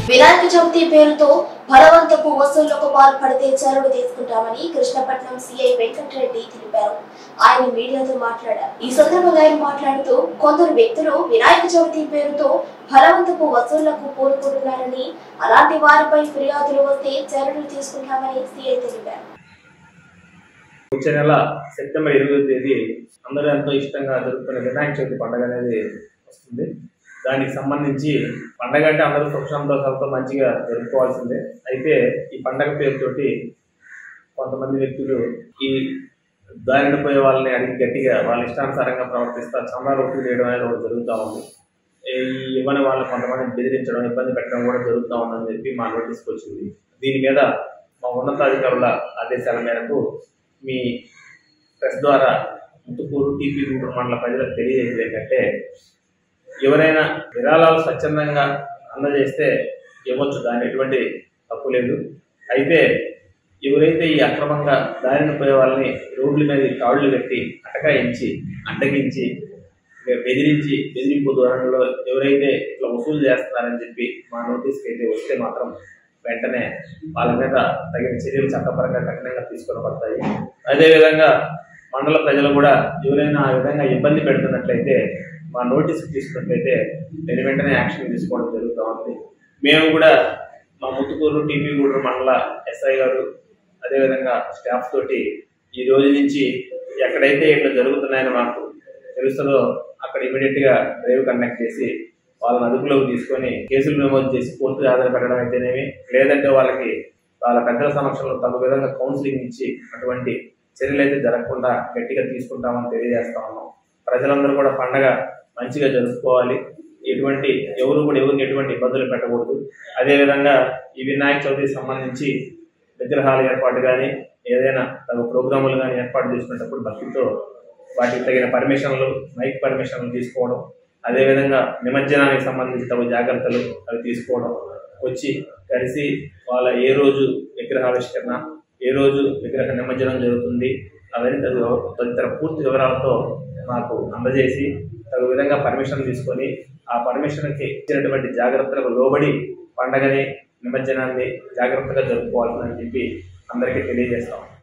వినాయక చవితి పేరుతో బలవంతపు వసూళ్లకు పాల్పడితే చర్యలు తీసుకుంటామని కృష్ణపట్నం సీఐ వెంకటరెడ్డి తెలిపారు. ఆయన మీడియాతో మాట్లాడారు. ఈ సందర్భంగా ఆయన మాట్లాడుతూ కొందరు వ్యక్తులు వినాయక చవితి పేరుతో బలవంతపు వసూళ్లకు పూనుకుంటున్నారని, అలాంటి వారిపై ఫిర్యాదులు వస్తే చర్యలు తీసుకుంటామని సీఐ తెలిపారు. వచ్చే నెల సెప్టెంబర్ 20వ తేదీ అందరూ ఎంతో ఇష్టంగా జరుపుకునే వినాయక చవితి పండుగ అనేది వస్తుంది. దానికి సంబంధించి పండగ అంటే అందరూ సుఖ సంతోషాలతో మంచిగా జరుపుకోవాల్సిందే. అయితే ఈ పండగ పేరుతోటి కొంతమంది వ్యక్తులు ఈ దారిన పోయే వాళ్ళని అడిగి గట్టిగా వాళ్ళ ఇష్టానుసారంగా ప్రవర్తిస్తా చందాలు వసూలు చేయడం అనేది ఒకటి జరుగుతూ ఉంది. ఈ ఇవ్వని వాళ్ళని కొంతమంది బెదిరించడం, ఇబ్బంది పెట్టడం కూడా జరుగుతూ ఉందని చెప్పి మా నోటీస్కి వచ్చింది. దీని మీద మా ఉన్నతాధికారుల ఆదేశాల మేరకు మీ ప్రెస్ ద్వారా ముత్తుకూరు టీపీ గూడూరు మండల ప్రజలకు తెలియజేసేది ఏంటంటే, ఎవరైనా విరాళాలు స్వచ్ఛందంగా అందజేస్తే ఇవ్వచ్చు, దాని ఎటువంటి తప్పు లేదు. అయితే ఎవరైతే ఈ అక్రమంగా దారిన పోయే వాళ్ళని రోడ్ల మీద తాళ్లు కట్టి అటకాయించి అడ్డగించి బెదిరింపు ధోరణిలో ఎవరైతే ఇట్లా వసూలు చేస్తున్నారని చెప్పి మా నోటీస్కి అయితే వస్తే మాత్రం వెంటనే వాళ్ళ మీద తగిన చర్యలు చట్టపరంగా కఠినంగా తీసుకొనబడతాయి. అదేవిధంగా మండల ప్రజలు కూడా ఎవరైనా ఆ విధంగా ఇబ్బంది పెడుతున్నట్లయితే మా నోటీసు తీసుకున్నట్లయితే వెంటనే యాక్షన్ తీసుకోవడం జరుగుతూ ఉంది. మేము కూడా మా ముత్తుకూరు టీపీ గూడూరు మండల ఎస్ఐ గారు అదేవిధంగా స్టాఫ్ తోటి ఈ రోజు నుంచి ఎక్కడైతే ఇట్లా జరుగుతున్నాయని మాకు తెలుస్తుందో అక్కడ ఇమీడియట్గా డ్రైవ్ కండక్ట్ చేసి వాళ్ళని అదుపులోకి తీసుకొని కేసులు నమోదు చేసి కోర్టుకు హాజరుపెట్టడం అయితేనేమి, లేదంటే వాళ్ళ పెద్దల సమక్షంలో తగు విధంగా కౌన్సిలింగ్ ఇచ్చి అటువంటి చర్యలు అయితే జరగకుండా గట్టిగా తీసుకుంటామని తెలియజేస్తా ఉన్నాం. ప్రజలందరూ కూడా పండగ మంచిగా జరుపుకోవాలి. ఎవరికి ఎటువంటి ఇబ్బందులు పెట్టకూడదు. అదేవిధంగా ఈ వినాయక చవితికి సంబంధించి విగ్రహాల ఏర్పాటు కానీ ఏదైనా తగు ప్రోగ్రాములు కానీ ఏర్పాటు చేసుకునేటప్పుడు భక్తితో వాటికి తగిన పర్మిషన్లు, మైక్ పర్మిషన్లు తీసుకోవడం, అదేవిధంగా నిమజ్జనానికి సంబంధించి తగు జాగ్రత్తలు అవి తీసుకోవడం, వచ్చి కలిసి వాళ్ళ ఏ రోజు విగ్రహావిష్కరణ, ఏ రోజు విగ్రహ నిమజ్జనం జరుగుతుంది అవన్నీ తదితర పూర్తి వివరాలతో మాకు అందజేసి తగు విధంగా పర్మిషన్ తీసుకొని ఆ పర్మిషన్కి ఇచ్చినటువంటి జాగ్రత్తలకు లోబడి పండగని నిమజ్జనాన్ని జాగ్రత్తగా జరుపుకోవాలని చెప్పి అందరికీ తెలియజేస్తాం.